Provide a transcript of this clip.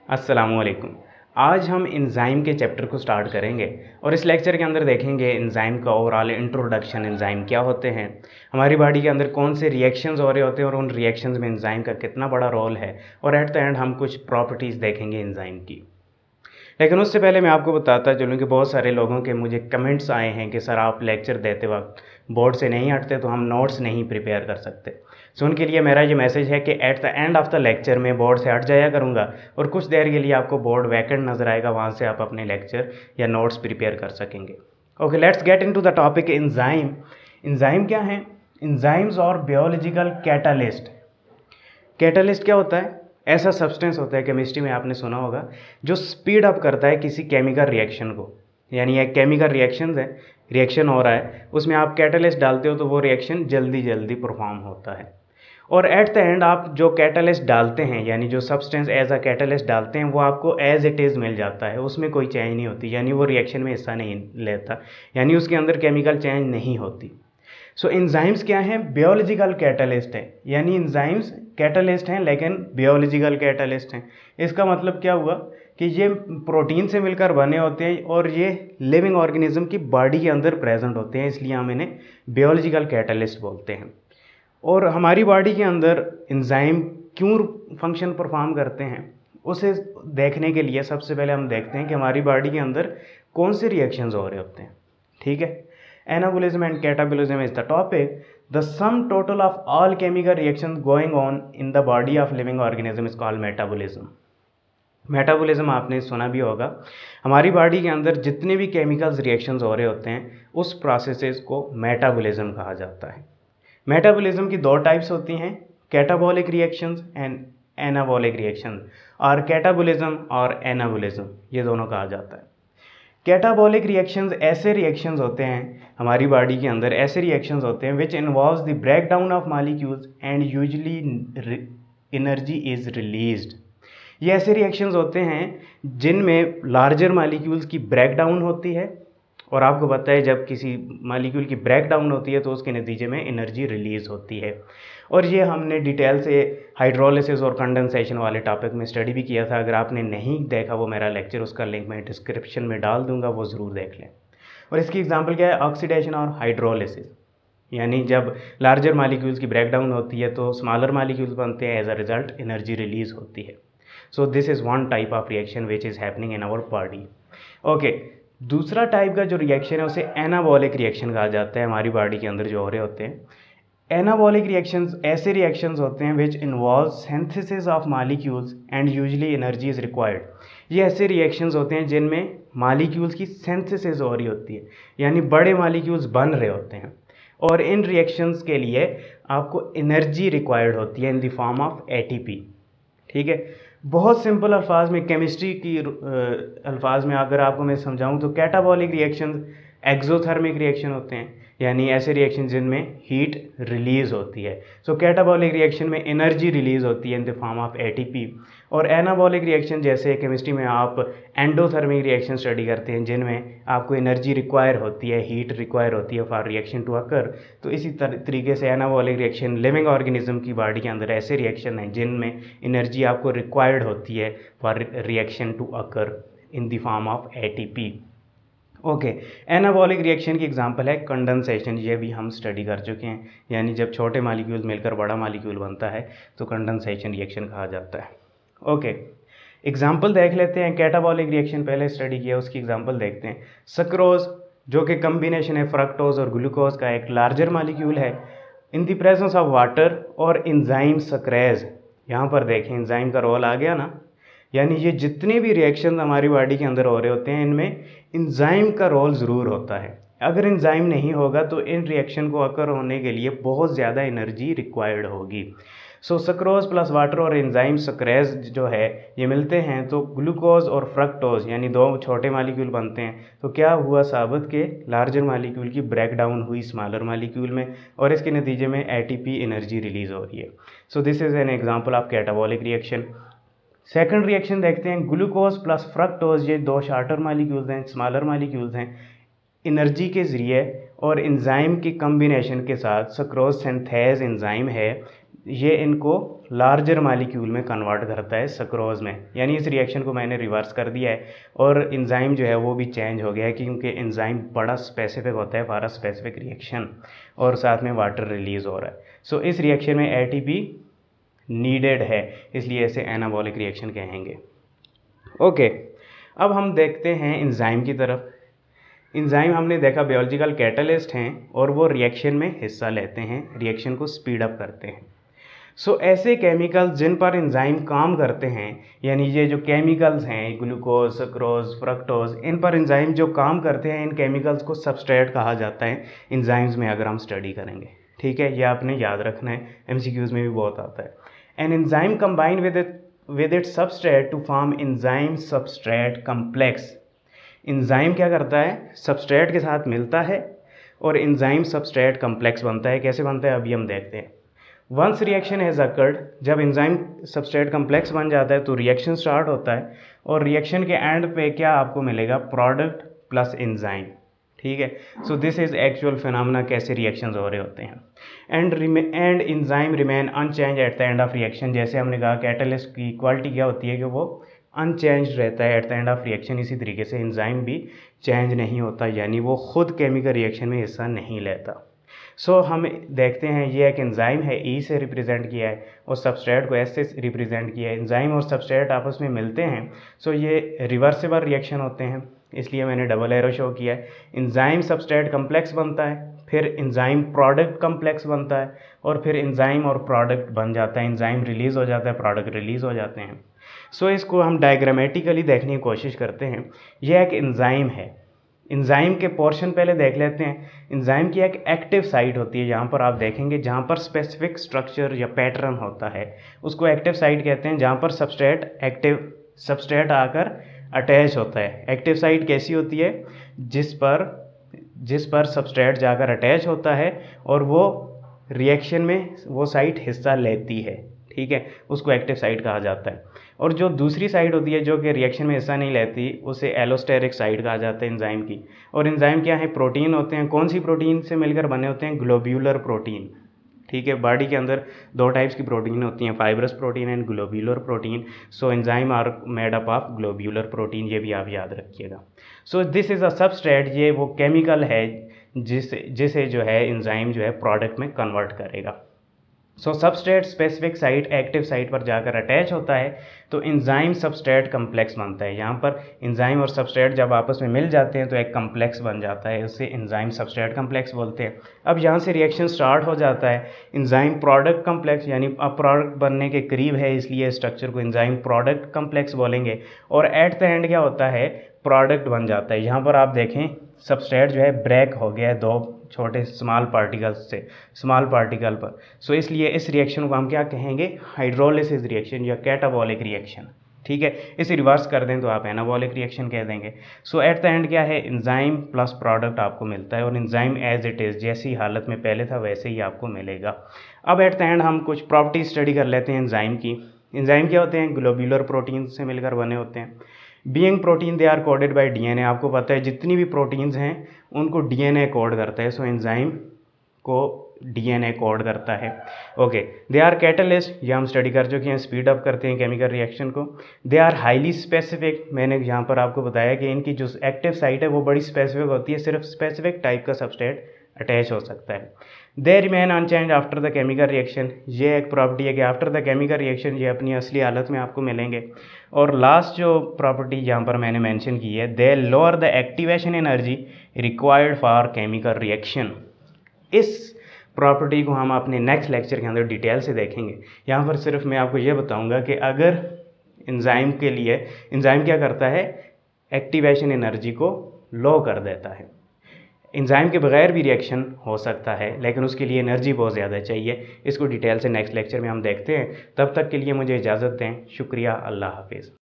अस्सलामुअलैकुम। आज हम एंजाइम के चैप्टर को स्टार्ट करेंगे और इस लेक्चर के अंदर देखेंगे एंजाइम का ओवरऑल इंट्रोडक्शन, एंजाइम क्या होते हैं, हमारी बॉडी के अंदर कौन से रिएक्शंस हो रहे होते हैं और उन रिएक्शंस में एंजाइम का कितना बड़ा रोल है, और एट द एंड हम कुछ प्रॉपर्टीज़ देखेंगे एंजाइम की। लेकिन उससे पहले मैं आपको बताता चलूँ कि बहुत सारे लोगों के मुझे कमेंट्स आए हैं कि सर आप लेक्चर देते वक्त बोर्ड से नहीं हटते तो हम नोट्स नहीं प्रिपेयर कर सकते। सो उनके लिए मेरा ये मैसेज है कि eight the end of the lecture मैं बोर्ड से हट जाया करूँगा और कुछ देर के लिए आपको बोर्ड वैकेंट नज़र आएगा, वहाँ से आप अपने लेक्चर या नोट्स प्रिपेयर कर सकेंगे। Okay, let's get into the topic enzyme. Enzyme क्या है? एंजाइम्स और बायोलॉजिकल कैटालिस्ट। कैटालिस्ट क्या होता है? ऐसा सब्सटेंस होता है, केमिस्ट्री में आपने सुना होगा, जो स्पीड अप करता है किसी केमिकल रिएक्शन को। यानी एक केमिकल रिएक्शन है, रिएक्शन हो रहा है, उसमें आप कैटालिस्ट डालते हो तो वो रिएक्शन जल्दी जल्दी परफॉर्म होता है। और एट द एंड आप जो कैटालिस्ट डालते हैं, यानी जो सब्सटेंस एज अ कैटालिस्ट डालते हैं, वो आपको एज इट इज़ मिल जाता है, उसमें कोई चेंज नहीं होती, यानी वो रिएक्शन में हिस्सा नहीं लेता, यानी उसके अंदर केमिकल चेंज नहीं होती। सो एंजाइम्स क्या हैं? बायोलॉजिकल कैटालिस्ट हैं, यानी एंजाइम्स कैटालिस्ट हैं लेकिन बायोलॉजिकल कैटालिस्ट हैं। इसका मतलब क्या हुआ कि ये प्रोटीन से मिलकर बने होते हैं और ये लिविंग ऑर्गेनिज्म की बॉडी के अंदर प्रेजेंट होते हैं, इसलिए हम इन्हें बायोलॉजिकल कैटालिस्ट बोलते हैं। और हमारी बॉडी के अंदर एंजाइम क्यों फंक्शन परफॉर्म करते हैं, उसे देखने के लिए सबसे पहले हम देखते हैं कि हमारी बॉडी के अंदर कौन से रिएक्शंस हो रहे होते हैं। ठीक है, anabolism and catabolism is the topic. The sum total of all chemical reactions going on in the body of living organism is called metabolism. Metabolism आपने सुना भी होगा। हमारी बॉडी के अंदर जितने भी केमिकल्स रिएक्शंस हो रहे होते हैं उस प्रोसेसेस को मेटाबॉलिज्म कहा जाता है। मेटाबॉलिज्म की दो टाइप्स होती हैं, catabolic reactions and anabolic reactions, और कैटाबॉलिज्म और एनाबॉलिज्म ये दोनों कहा जाता है। कैटाबॉलिक रिएक्शंस ऐसे रिएक्शंस होते हैं हमारी बॉडी के अंदर, ऐसे रिएक्शंस होते हैं which involves the break down of molecules and usually energy is released. ये ऐसे रिएक्शंस होते हैं जिनमें लार्जर मॉलिक्यूल्स की ब्रेक डाउन होती है, और आपको पता है जब किसी मॉलिक्यूल की ब्रेक डाउन होती है तो उसके नतीजे में एनर्जी रिलीज़ होती है। और ये हमने डिटेल से हाइड्रोलिसिस और कंडेंसेशन वाले टॉपिक में स्टडी भी किया था। अगर आपने नहीं देखा वो मेरा लेक्चर, उसका लिंक मैं डिस्क्रिप्शन में डाल दूंगा, वो ज़रूर देख लें। और इसकी एग्जांपल क्या है? ऑक्सीडेशन और हाइड्रोलिसिस, यानी जब लार्जर मॉलिक्यूल्स की ब्रेक डाउन होती है तो स्मॉलर मॉलिक्यूल्स बनते हैं, as a result energy release होती है। So this is one type of reaction which is happening in our body. Okay, दूसरा टाइप का जो रिएक्शन है उसे एनाबॉलिक रिएक्शन कहा जाता है, हमारी बॉडी के अंदर जो हो रहे होते हैं। एनाबॉलिक रिएक्शंस ऐसे रिएक्शंस होते हैं which involve synthesis of molecules and usually energy is required. ये ऐसे रिएक्शंस होते हैं जिनमें मॉलिक्यूल्स की सिंथेसिस हो रही होती है, यानी बड़े मॉलिक्यूल्स बन रहे होते हैं, और इन रिएक्शंस के लिए आपको एनर्जी रिक्वायर्ड होती है इन द फॉर्म ऑफ एटीपी। ठीक है, बहुत सिंपल अल्फाज में, केमिस्ट्री की अल्फाज में अगर आपको मैं समझाऊं तो कैटाबॉलिक रिएक्शन एक्सोथर्मिक रिएक्शन होते हैं, यानी ऐसे रिएक्शन जिनमें हीट रिलीज होती है। सो कैटाबॉलिक रिएक्शन में एनर्जी रिलीज होती है इन द फॉर्म ऑफ एटीपी। और एनाबॉलिक रिएक्शन जैसे केमिस्ट्री में आप एंडोथर्मिक रिएक्शन स्टडी करते हैं जिनमें आपको एनर्जी रिक्वायर होती है, हीट रिक्वायर होती है फॉर रिएक्शन टू अकर। तो इसी तरीके से एनाबॉलिक रिएक्शन लिविंग ऑर्गेनिज्म की बॉडी के अंदर ऐसे रिएक्शन हैं जिनमें एनर्जी आपको रिक्वायर्ड होती है for reaction to occur in the form of ATP. Okay, anabolic reaction की एग्जांपल है कंडेंसेशन, ये भी हम स्टडी कर चुके हैं, यानी जब छोटे मॉलिक्यूल मिलकर बड़ा मॉलिक्यूल बनता है तो कंडेंसेशन रिएक्शन कहा जाता है। ओके, एग्जांपल देख लेते हैं। कैटाबॉलिक रिएक्शन पहले स्टडी किया, उसकी एग्जांपल देखते हैं। सक्रोज, जो कि कम्बिनेशन है फ्रक्टोज और ग्लूकोज का, एक लार्जर मॉलिक्यूल है, in the presence of water और एंजाइम सक्रेज। यहाँ पर देखें एंजाइम का रोल आ गया ना, यानी ये जितने भी रिएक्शन हमारी बॉडी के अंदर हो रहे होते हैं इनमें एंजाइम का रोल ज़रूर होता है। अगर एंजाइम नहीं होगा तो इन रिएक्शन को अकर होने के लिए बहुत ज़्यादा एनर्जी रिक्वायर्ड होगी। सो सक्रोज प्लस वाटर और एंजाइम सक्रेज जो है ये मिलते हैं तो ग्लूकोज और फ्रक्टोज यानी दो छोटे मालिक्यूल बनते हैं। तो क्या हुआ साबित के लार्जर मालिक्यूल की ब्रेक डाउन हुई स्मॉलर मालिक्यूल में, और इसके नतीजे में एटीपी एनर्जी रिलीज हो रही है। So this is an example of catabolic reaction. Second reaction देखते हैं, ग्लूकोज प्लस फ्रक्टोज, ये दो शार्टर मालिक्यूल्स हैं, स्मॉलर मालिक्यूल्स हैं, एनर्जी के ज़रिए और एंजाइम की कम्बिनेशन के साथ सक्रोज सिंथेज एंजाइम है, ये इनको लार्जर मालिक्यूल में कन्वर्ट करता है सक्रोज में, यानी इस रिएक्शन को मैंने रिवर्स कर दिया है और एंजाइम जो है वो भी चेंज हो गया है क्योंकि एंजाइम बड़ा स्पेसिफिक होता है फॉर अ स्पेसिफिक रिएक्शन और साथ में वाटर रिलीज हो रहा है। सो इस रिएक्शन में एटीपी नीडेड है, इसलिए इसे एनाबॉलिक रिएक्शन कहेंगे। ओके, अब हम देखते हैं एंजाइम की तरफ। एंजाइम हमने देखा बायोलॉजिकल कैटलिस्ट हैं और वो रिएक्शन में हिस्सा लेते हैं, रिएक्शन को स्पीड अप करते हैं। सो ऐसे केमिकल्स जिन पर एंजाइम काम करते हैं, यानी ये जो केमिकल्स हैं ग्लूकोज, सक्रोज, फ्रक्टोज, इन पर एंजाइम जो काम करते हैं, इन केमिकल्स को सबस्ट्रेट कहा जाता है एंजाइम्स में, अगर हम स्टडी करेंगे। ठीक है, ये आपने याद रखना है, एमसीक्यूज में भी बहुत आता है। An enzyme combine with it substrate to form enzyme substrate complex. Enzyme क्या करता है, सबस्ट्रेट के साथ मिलता है और एंजाइम सबस्ट्रेट कम्प्लेक्स बनता है। कैसे बनता है अभी हम देखते हैं। वंस रिएक्शन हैज़ अकर्ड, जब एंजाइम सबस्ट्रेट कम्प्लेक्स बन जाता है तो रिएक्शन स्टार्ट होता है और रिएक्शन के एंड पे क्या आपको मिलेगा, प्रोडक्ट प्लस एंजाइम। ठीक है, so this is actual phenomena, कैसे रिएक्शंस हो रहे होते हैं। And enzyme remain unchange at the end of reaction. जैसे हमने कहा कैटलिस्ट की क्वालिटी क्या होती है कि वो अनचेंज रहता है eight the end of reaction, इसी तरीके से एंजाइम भी चेंज नहीं होता, यानी वो खुद केमिकल रिएक्शन में हिस्सा नहीं लेता। सो हम देखते हैं ये एक एंजाइम है, ई से रिप्रेजेंट किया है और सबस्ट्रेट को एस से रिप्रेजेंट किया है। एंजाइम और सबस्ट्रेट आपस में मिलते हैं, सो ये रिवर्सिबल रिएक्शन होते हैं, इसलिए मैंने डबल एरो शो किया है। एंजाइम सबस्ट्रेट कम्प्लेक्स बनता है, फिर एंजाइम प्रोडक्ट कम्प्लेक्स बनता है और फिर एंजाइम और प्रोडक्ट बन जाता है। एंजाइम रिलीज़ हो जाता है, प्रोडक्ट रिलीज़ हो जाते हैं। सो इसको हम डायग्रामेटिकली देखने की कोशिश करते हैं। यह एक एंजाइम है। एंजाइम के पोर्शन पहले देख लेते हैं। एंजाइम की एक एक्टिव साइट होती है, यहाँ पर आप देखेंगे जहाँ पर स्पेसिफिक स्ट्रक्चर या पैटर्न होता है उसको एक्टिव साइट कहते हैं, जहाँ पर सबस्ट्रेट आकर अटैच होता है। एक्टिव साइट कैसी होती है, जिस पर सबस्ट्रेट जाकर अटैच होता है और वो रिएक्शन में वो साइट हिस्सा लेती है। ठीक है, उसको एक्टिव साइट कहा जाता है। और जो दूसरी साइड होती है जो कि रिएक्शन में हिस्सा नहीं लेती, उसे एलोस्टेरिक साइड कहा जाता है एंजाइम की। और एंजाइम क्या है, प्रोटीन होते हैं। कौन सी प्रोटीन से मिलकर बने होते हैं, ग्लोब्यूलर प्रोटीन। ठीक है, बॉडी के अंदर दो टाइप्स की प्रोटीन होती हैं, fibrous protein and globular protein. So enzyme are made up of globular protein, ये भी आप याद रखिएगा। So this is a substrate, ये वो केमिकल है जिसे जो है एंजाइम जो है प्रोडक्ट में कन्वर्ट करेगा। So substrate specific site active site पर जाकर अटैच होता है तो एंजाइम सबस्ट्रेट कम्प्लेक्स बनता है। यहाँ पर एंजाइम और सबस्ट्रेट जब आपस में मिल जाते हैं तो एक कम्प्लेक्स बन जाता है, उसे एंजाइम सबस्ट्रेट कम्प्लेक्स बोलते हैं। अब यहाँ से रिएक्शन स्टार्ट हो जाता है। एंजाइम प्रोडक्ट कम्प्लेक्स, यानी अब प्रोडक्ट बनने के करीब है, इसलिए स्ट्रक्चर को एंजाइम प्रोडक्ट कम्प्लेक्स बोलेंगे। और एट द एंड क्या होता है, प्रोडक्ट बन जाता है। यहाँ पर आप देखें सबस्ट्रेट जो है ब्रेक हो गया है दो छोटे स्मॉल पार्टिकल पर। सो इसलिए इस रिएक्शन को हम क्या कहेंगे, हाइड्रोलिसिस रिएक्शन या कैटाबॉलिक रिएक्शन। ठीक है, इसे रिवर्स कर दें तो आप एनाबॉलिक रिएक्शन कह देंगे। सो एट द एंड क्या है, एंजाइम प्लस प्रोडक्ट आपको मिलता है और एंजाइम एज इट इज़ जैसी हालत में पहले था वैसे ही आपको मिलेगा। अब एट द एंड हम कुछ प्रॉपर्टी स्टडी कर लेते हैं एंजाइम की। एंजाइम क्या होते हैं, ग्लोब्यूलर प्रोटीन से मिलकर बने होते हैं। Being protein they are coded by DNA. आपको पता है जितनी भी प्रोटीन्स हैं उनको डीएनए कोड करता है। सो एंजाइम को डीएनए कोड करता है। ओके, दे आर कैटलिस्ट, ये हम स्टडी कर चुके हैं, स्पीड अप करते हैं केमिकल रिएक्शन को। दे आर हाईली स्पेसिफिक, मैंने यहाँ पर आपको बताया कि इनकी जो एक्टिव साइट है वो बड़ी स्पेसिफिक होती है, सिर्फ स्पेसिफिक टाइप का सबस्ट्रेट अटैच हो सकता है। They remain unchange after the chemical reaction. ये एक प्रॉपर्टी है कि आफ्टर द केमिकल रिएक्शन ये अपनी असली हालत में आपको मिलेंगे। और लास्ट जो प्रॉपर्टी यहाँ पर मैंने मेंशन की है, they lower the activation energy required for chemical reaction. इस प्रॉपर्टी को हम अपने नेक्स्ट लेक्चर के अंदर डिटेल से देखेंगे। यहाँ पर सिर्फ मैं आपको ये बताऊँगा कि अगर एंजाइम के लिए एंजाइम क्या करता है, एक्टिवेशन एनर्जी को लो कर देता है। एंजाइम के बगैर भी रिएक्शन हो सकता है लेकिन उसके लिए एनर्जी बहुत ज़्यादा चाहिए। इसको डिटेल से नेक्स्ट लेक्चर में हम देखते हैं। तब तक के लिए मुझे इजाज़त दें। शुक्रिया, अल्लाह हाफिज़।